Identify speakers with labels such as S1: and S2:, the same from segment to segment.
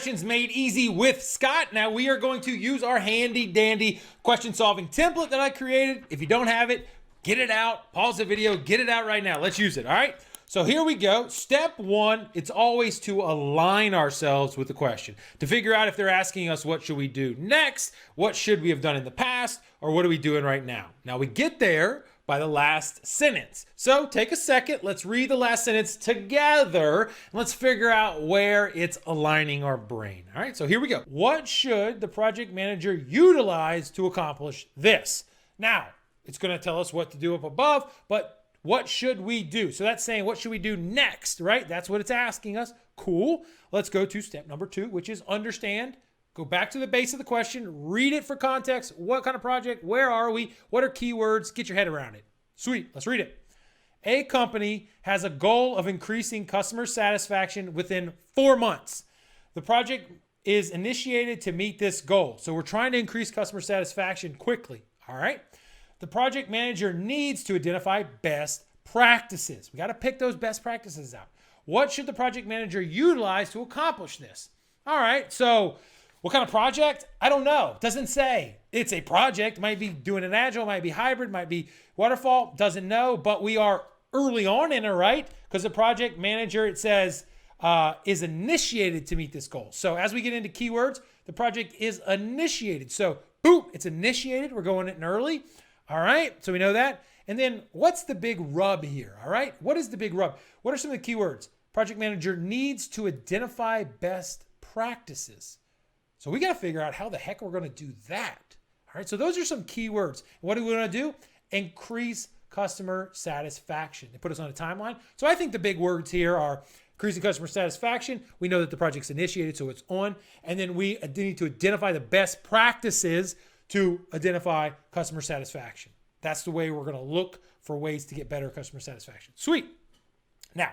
S1: Questions Made Easy with Scott. Now we are going to use our handy dandy question solving template that I created. If you don't have it, get it out, pause the video, get it out right now. Let's use it, all right? So here we go. Step one, it's always to align ourselves with the question, to figure out if they're asking us what should we do next, what should we have done in the past, or what are we doing right now? Now we get there by the last sentence. So take a second, let's read the last sentence together, and let's figure out where it's aligning our brain. All right, so here we go. What should the project manager utilize to accomplish this? Now, it's gonna tell us what to do up above, but what should we do? So that's saying, what should we do next, right? That's what it's asking us. Cool. Let's go to step number 2, which is understand. Go back to the base of the question, read it for context. What kind of project? Where are we? What are keywords? Get your head around it. Sweet, let's read it. A company has a goal of increasing customer satisfaction within 4 months. The project is initiated to meet this goal. So we're trying to increase customer satisfaction quickly, all right? The project manager needs to identify best practices. We got to pick those best practices out. What should the project manager utilize to accomplish this? All right, so what kind of project? I don't know. Doesn't say. It's a project. Might be doing an agile, might be hybrid, might be waterfall. Doesn't know, but we are early on in it, right? Because the project manager, it says, is initiated to meet this goal. So as we get into keywords, the project is initiated. So boom, it's initiated. We're going in early. All right, so we know that. And then what's the big rub here? All right, what is the big rub? What are some of the keywords? Project manager needs to identify best practices. So we got to figure out how the heck we're going to do that. All right, so those are some keywords. What do we want to do? Increase customer satisfaction. They put us on a timeline. So I think the big words here are increasing customer satisfaction. We know that the project's initiated, so it's on. And then we need to identify the best practices to identify customer satisfaction. That's the way we're going to look for ways to get better customer satisfaction. Sweet. Now,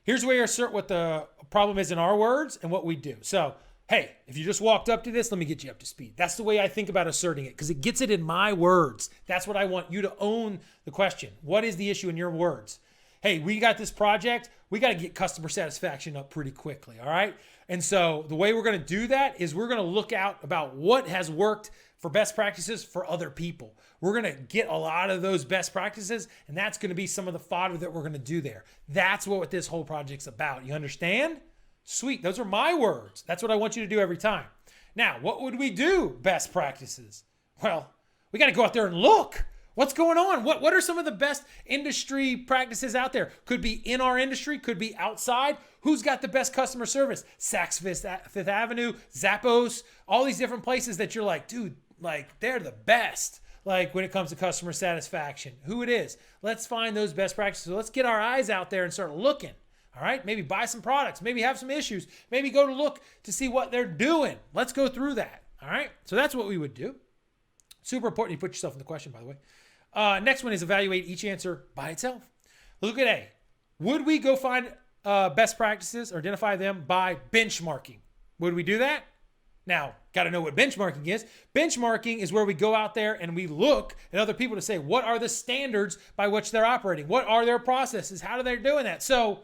S1: here's where you assert what the problem is in our words and what we do. So, hey, if you just walked up to this, let me get you up to speed. That's the way I think about asserting it because it gets it in my words. That's what I want you to own the question. What is the issue in your words? Hey, we got this project. We got to get customer satisfaction up pretty quickly, all right? And so the way we're going to do that is we're going to look out about what has worked for best practices for other people. We're going to get a lot of those best practices, and that's going to be some of the fodder that we're going to do there. That's what this whole project's about. You understand? Sweet. Those are my words. That's what I want you to do every time. Now, what would we do? Best practices. Well, we got to go out there and look. What's going on? What are some of the best industry practices out there? Could be in our industry, could be outside. Who's got the best customer service? Saks Fifth Avenue, Zappos, all these different places that you're like, dude, like they're the best. Like when it comes to customer satisfaction, who it is. Let's find those best practices. Let's get our eyes out there and start looking. All right, maybe buy some products, maybe have some issues, maybe go to look to see what they're doing. Let's go through that. All right, so that's what we would do. Super important you put yourself in the question, by the way. Next one is evaluate each answer by itself. Look at A. Would we go find best practices or identify them by benchmarking? Would we do that? Now, got to know what benchmarking is. Benchmarking is where we go out there and we look at other people to say, what are the standards by which they're operating? What are their processes? How are they doing that? So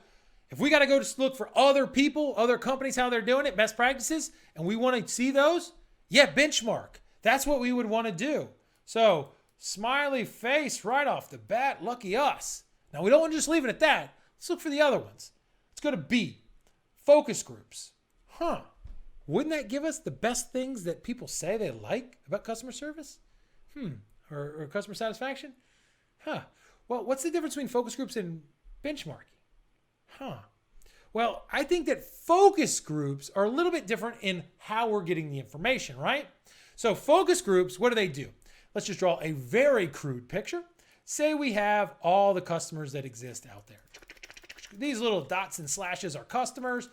S1: if we got to go to look for other people, other companies, how they're doing it, best practices, and we want to see those, yeah, benchmark. That's what we would want to do. So smiley face right off the bat, lucky us. Now, we don't want to just leave it at that. Let's look for the other ones. Let's go to B, focus groups. Wouldn't that give us the best things that people say they like about customer service? Or customer satisfaction? Well, what's the difference between focus groups and benchmarking? Well, I think that focus groups are a little bit different in how we're getting the information, right? So focus groups, what do? Let's just draw a very crude picture. Say we have all the customers that exist out there. These little dots and slashes are customers.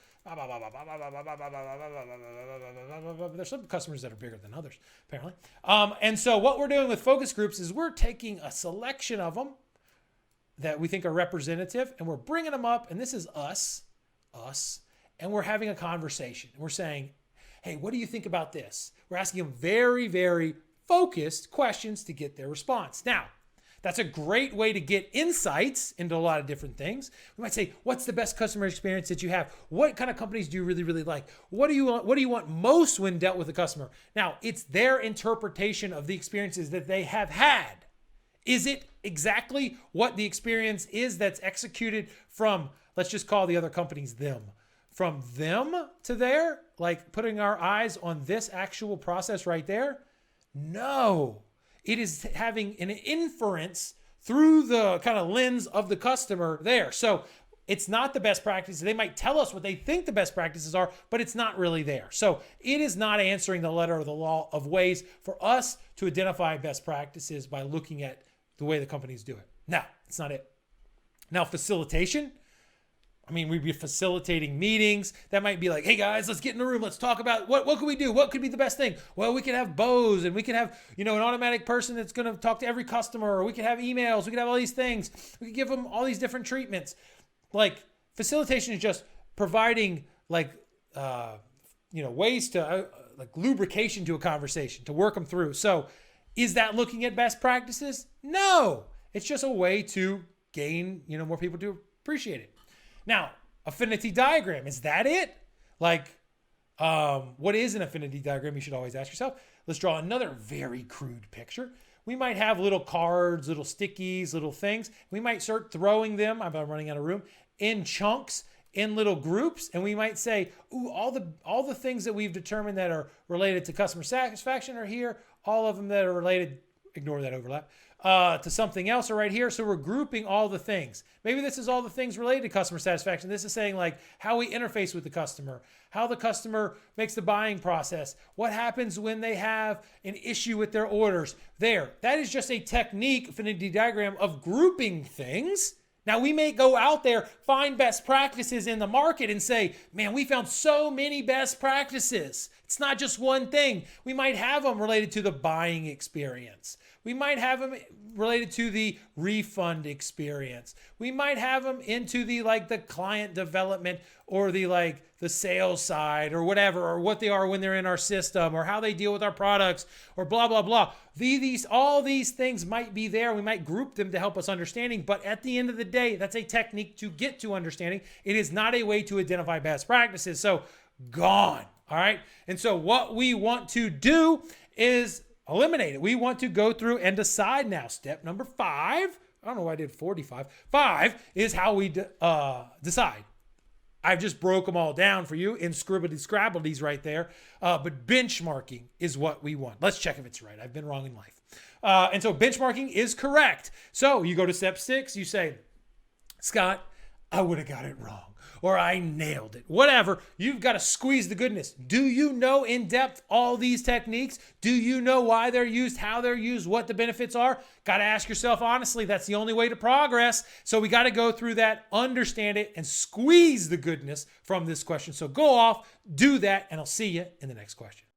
S1: There's some customers that are bigger than others, apparently. And so what we're doing with focus groups is we're taking a selection of them that we think are representative, and we're bringing them up, and this is us, and we're having a conversation. We're saying, hey, what do you think about this? We're asking them very, very focused questions to get their response. Now, That's a great way to get insights into a lot of different things. We might say, what's the best customer experience that you have? What kind of companies do you really, really like? What do you want most when dealt with a customer? Now, it's their interpretation of the experiences that they have had. Is it exactly what the experience is that's executed from, let's just call the other companies them, from them to there, like putting our eyes on this actual process right there? No. It is having an inference through the kind of lens of the customer there. So it's not the best practices. They might tell us what they think the best practices are, but it's not really there. So it is not answering the letter of the law of ways for us to identify best practices by looking at the way the companies do it. Now, it's not it. Now, facilitation. I mean, we'd be facilitating meetings. That might be like, hey guys, let's get in the room. Let's talk about what can we do? What could be the best thing? Well, we could have bows, and we could have, an automatic person that's going to talk to every customer, or we could have emails. We could have all these things. We could give them all these different treatments. Like, facilitation is just providing ways to like lubrication to a conversation, to work them through. So is that looking at best practices? No, it's just a way to gain, more people to appreciate it. Now, affinity diagram, is that it? Like, what is an affinity diagram? You should always ask yourself. Let's draw another very crude picture. We might have little cards, little stickies, little things. We might start throwing them, I'm running out of room, in chunks, in little groups. And we might say, ooh, all the things that we've determined that are related to customer satisfaction are here. All of them that are related, ignore that overlap, to something else are right here. So we're grouping all the things. Maybe this is all the things related to customer satisfaction. This is saying like how we interface with the customer, how the customer makes the buying process, what happens when they have an issue with their orders. There, that is just a technique, affinity diagram, of grouping things. Now, we may go out there, find best practices in the market and say, man, we found so many best practices. It's not just one thing. We might have them related to the buying experience. We might have them related to the refund experience. We might have them into the client development or the sales side or whatever, or what they are when they're in our system, or how they deal with our products, or blah, blah, blah. All these things might be there. We might group them to help us understanding, but at the end of the day, that's a technique to get to understanding. It is not a way to identify best practices. So gone. All right. And so what we want to do is eliminate it. We want to go through and decide now. Step number 5. I don't know why I did 45. 5 is how we decide. I've just broke them all down for you in scribbly-scrabblies right there. But benchmarking is what we want. Let's check if it's right. I've been wrong in life. And so benchmarking is correct. So you go to step 6. You say, Scott, I would have got it wrong. Or I nailed it. Whatever. You've got to squeeze the goodness. Do you know in depth all these techniques? Do you know why they're used, how they're used, what the benefits are? Got to ask yourself honestly. That's the only way to progress. So we got to go through that, understand it, and squeeze the goodness from this question. So go off, do that, and I'll see you in the next question.